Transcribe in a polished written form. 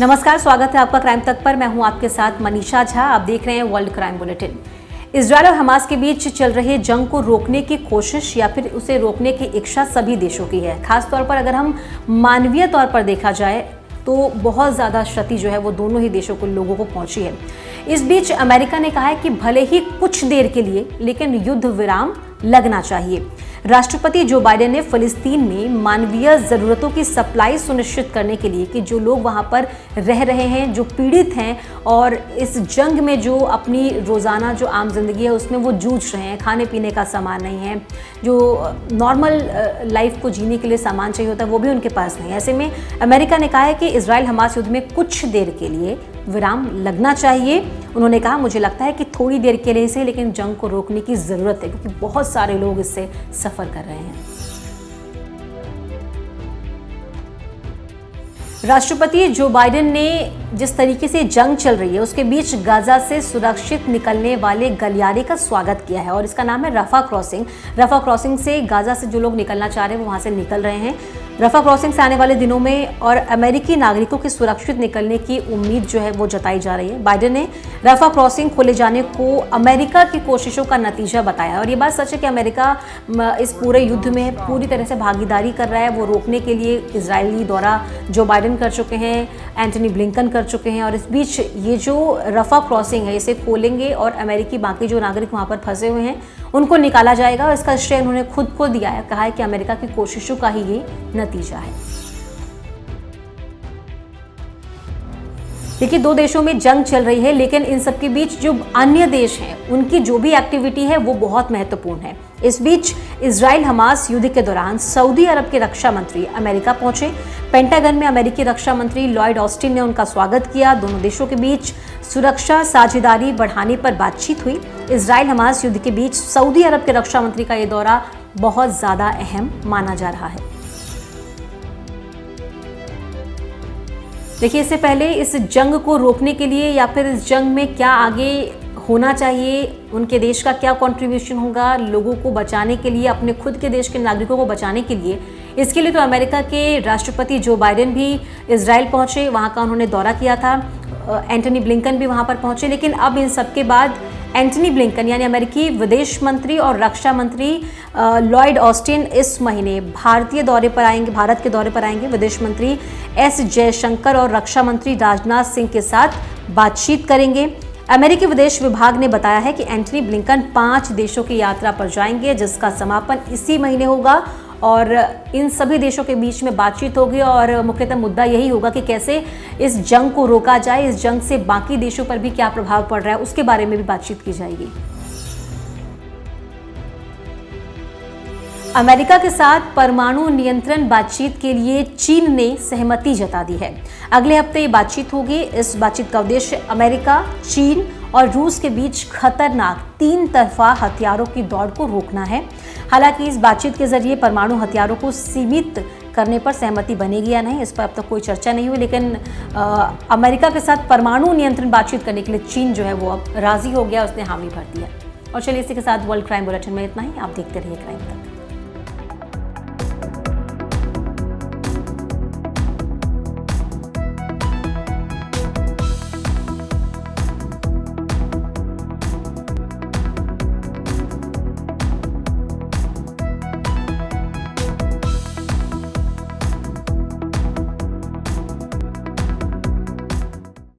नमस्कार, स्वागत है आपका क्राइम तक पर। मैं हूं आपके साथ मनीषा झा। आप देख रहे हैं वर्ल्ड क्राइम बुलेटिन। इजरायल और हमास के बीच चल रहे जंग को रोकने की कोशिश या फिर उसे रोकने की इच्छा सभी देशों की है। खासतौर पर अगर हम मानवीय तौर पर देखा जाए तो बहुत ज़्यादा क्षति जो है वो दोनों ही देशों को लोगों को पहुंची है। इस बीच अमेरिका ने कहा है कि भले ही कुछ देर के लिए लेकिन युद्ध विराम लगना चाहिए। राष्ट्रपति जो बाइडेन ने फिलिस्तीन में मानवीय ज़रूरतों की सप्लाई सुनिश्चित करने के लिए कि जो लोग वहां पर रह रहे हैं, जो पीड़ित हैं और इस जंग में जो अपनी रोज़ाना जो आम जिंदगी है उसमें वो जूझ रहे हैं, खाने पीने का सामान नहीं है, जो नॉर्मल लाइफ को जीने के लिए सामान चाहिए होता है वो भी उनके पास नहीं है। ऐसे में अमेरिका ने कहा है कि इजराइल हमास युद्ध में कुछ देर के लिए विराम लगना चाहिए। उन्होंने कहा, मुझे लगता है कि थोड़ी देर के लिए से लेकिन जंग को रोकने की ज़रूरत है क्योंकि बहुत सारे लोग इससे सफ़र कर रहे हैं। राष्ट्रपति जो बाइडेन ने जिस तरीके से जंग चल रही है उसके बीच गाजा से सुरक्षित निकलने वाले गलियारे का स्वागत किया है और इसका नाम है रफा क्रॉसिंग। रफा क्रॉसिंग से गाजा से जो लोग निकलना चाह रहे हैं वो वहाँ से निकल रहे हैं। रफा क्रॉसिंग से आने वाले दिनों में और अमेरिकी नागरिकों के सुरक्षित निकलने की उम्मीद जो है वो जताई जा रही है। बाइडेन ने रफा क्रॉसिंग खोले जाने को अमेरिका की कोशिशों का नतीजा बताया और ये बात सच है कि अमेरिका इस पूरे युद्ध में पूरी तरह से भागीदारी कर रहा है। वो रोकने के लिए इजरायली दौरा जो बाइडेन कर चुके हैं, एंटनी ब्लिंकन कर चुके हैं और इस बीच ये जो रफा क्रॉसिंग है इसे खोलेंगे और अमेरिकी बाकी जो नागरिक वहाँ पर फंसे हुए हैं उनको निकाला जाएगा और इसका श्रेय उन्होंने खुद को दिया है। कहा है कि अमेरिका की कोशिशों का ही ये नतीजा है। देखिए, दो देशों में जंग चल रही है लेकिन इन सब के बीच जो अन्य देश हैं उनकी जो भी एक्टिविटी है वो बहुत महत्वपूर्ण है। इस बीच इजराइल हमास युद्ध के दौरान सऊदी अरब के रक्षा मंत्री अमेरिका पहुंचे। पेंटागन में अमेरिकी रक्षा मंत्री लॉयड ऑस्टिन ने उनका स्वागत किया। दोनों देशों के बीच सुरक्षा साझेदारी बढ़ाने पर बातचीत हुई। इजराइल हमास युद्ध के बीच सऊदी अरब के रक्षा मंत्री का ये दौरा बहुत ज्यादा अहम माना जा रहा है। देखिए, इससे पहले इस जंग को रोकने के लिए या फिर इस जंग में क्या आगे होना चाहिए, उनके देश का क्या कंट्रीब्यूशन होगा लोगों को बचाने के लिए, अपने खुद के देश के नागरिकों को बचाने के लिए, इसके लिए तो अमेरिका के राष्ट्रपति जो बाइडेन भी इजराइल पहुंचे, वहां का उन्होंने दौरा किया था। एंटनी ब्लिंकन भी वहां पर पहुंचे। लेकिन अब इन सबके बाद एंटनी ब्लिंकन यानी अमेरिकी विदेश मंत्री और रक्षा मंत्री लॉयड ऑस्टिन इस महीने भारत के दौरे पर आएंगे। विदेश मंत्री एस जयशंकर और रक्षा मंत्री राजनाथ सिंह के साथ बातचीत करेंगे। अमेरिकी विदेश विभाग ने बताया है कि एंटनी ब्लिंकन 5 देशों की यात्रा पर जाएंगे जिसका समापन इसी महीने होगा और इन सभी देशों के बीच में बातचीत होगी और मुख्यतः मुद्दा यही होगा कि कैसे इस जंग को रोका जाए, इस जंग से बाकी देशों पर भी क्या प्रभाव पड़ रहा है उसके बारे में भी बातचीत की जाएगी। अमेरिका के साथ परमाणु नियंत्रण बातचीत के लिए चीन ने सहमति जता दी है। अगले हफ्ते ये बातचीत होगी। इस बातचीत का उद्देश्य अमेरिका, चीन और रूस के बीच खतरनाक 3 तरफा हथियारों की दौड़ को रोकना है। हालांकि इस बातचीत के जरिए परमाणु हथियारों को सीमित करने पर सहमति बनेगी या नहीं इस पर अब तक कोई चर्चा नहीं हुई, लेकिन अमेरिका के साथ परमाणु नियंत्रण बातचीत करने के लिए चीन जो है वो अब राजी हो गया, उसने हामी भर दिया। और चलिए, इसी के साथ वर्ल्ड क्राइम बुलेटिन में इतना ही। आप देखते रहिए क्राइम तक।